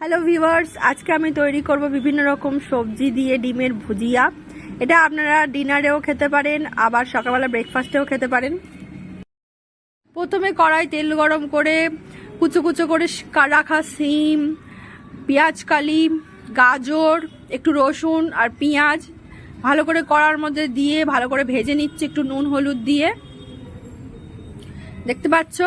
Hello viewers, আজকে আমি তৈরি করব বিভিন্ন রকম সবজি দিয়ে ডিমের ভুজিয়া। এটা আপনারা ডিনারেও খেতে পারেন, আবার সকালবেলা ব্রেকফাস্টেও খেতে পারেন। প্রথমে কড়াই তেল গরম করে কুচো কুচো করে রাখা সিম, পেঁয়াজ কালি, গাজর, একটু রসুন আর পেঁয়াজ ভালো করে কড়ার মধ্যে দিয়ে ভালো করে ভেজে নিচ্ছি একটু নুন হলুদ দিয়ে। দেখতে পাচ্ছ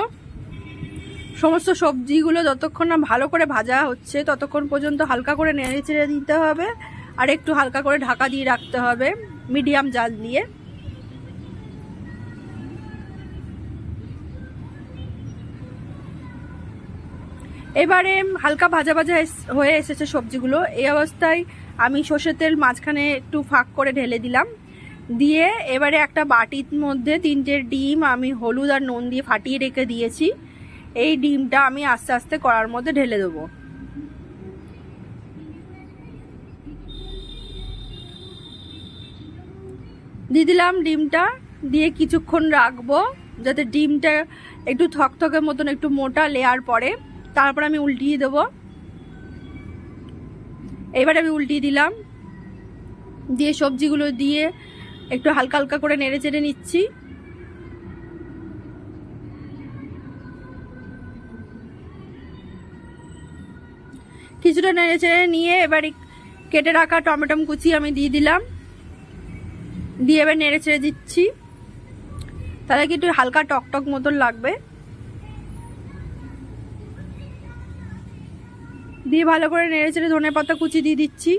সমস্ত সবজিগুলো যতক্ষণ না ভালো করে ভাজা হচ্ছে ততক্ষণ পর্যন্ত হালকা করে নেড়ে চেড়ে দিতে হবে, আর একটু হালকা করে ঢাকা দিয়ে রাখতে হবে মিডিয়াম জাল দিয়ে। এবারে হালকা ভাজা ভাজা হয়ে এসেছে সবজিগুলো। এই অবস্থায় আমি সর্ষের তেল মাঝখানে একটু ফাঁক করে ঢেলে দিলাম, দিয়ে এবারে একটা বাটির মধ্যে 3টে ডিম আমি হলুদ আর নুন দিয়ে ফাটিয়ে রেখে দিয়েছি। এই ডিমটা আমি আস্তে আস্তে কড়ার মধ্যে ঢেলে দেবো। দিয়ে দিলাম ডিমটা, দিয়ে কিছুক্ষণ রাখবো যাতে ডিমটা একটু থকথকে মতন একটু মোটা লেয়ার পড়ে, তারপর আমি উল্টিয়ে দেবো। এবার আমি উল্টিয়ে দিলাম, দিয়ে সবজিগুলো দিয়ে একটু হালকা হালকা করে নেড়ে চেড়ে নিচ্ছি। কিছুটা নেড়ে চেড়ে নিয়ে এবার কেটে রাখা টমেটো কুচি আমি দিয়ে দিলাম, দিয়ে এবার নেড়ে চেড়ে দিচ্ছি, তাহলে কি একটু হালকা টকটক মতন লাগবে। দিয়ে ভালো করে নেড়ে চেড়ে ধনেপাতা কুচি দিয়ে দিচ্ছি।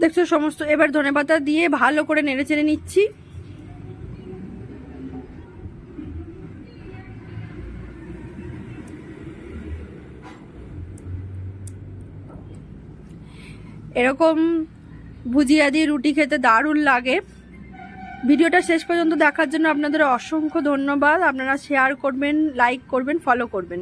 দেখছো সমস্ত এবার ধনেপাতা দিয়ে ভালো করে নেড়ে চেড়ে নিচ্ছি। এরকম ভুজিয়া দিয়ে রুটি খেতে দারুণ লাগে। ভিডিওটা শেষ পর্যন্ত দেখার জন্য আপনাদের অসংখ্য ধন্যবাদ। আপনারা শেয়ার করবেন, লাইক করবেন, ফলো করবেন।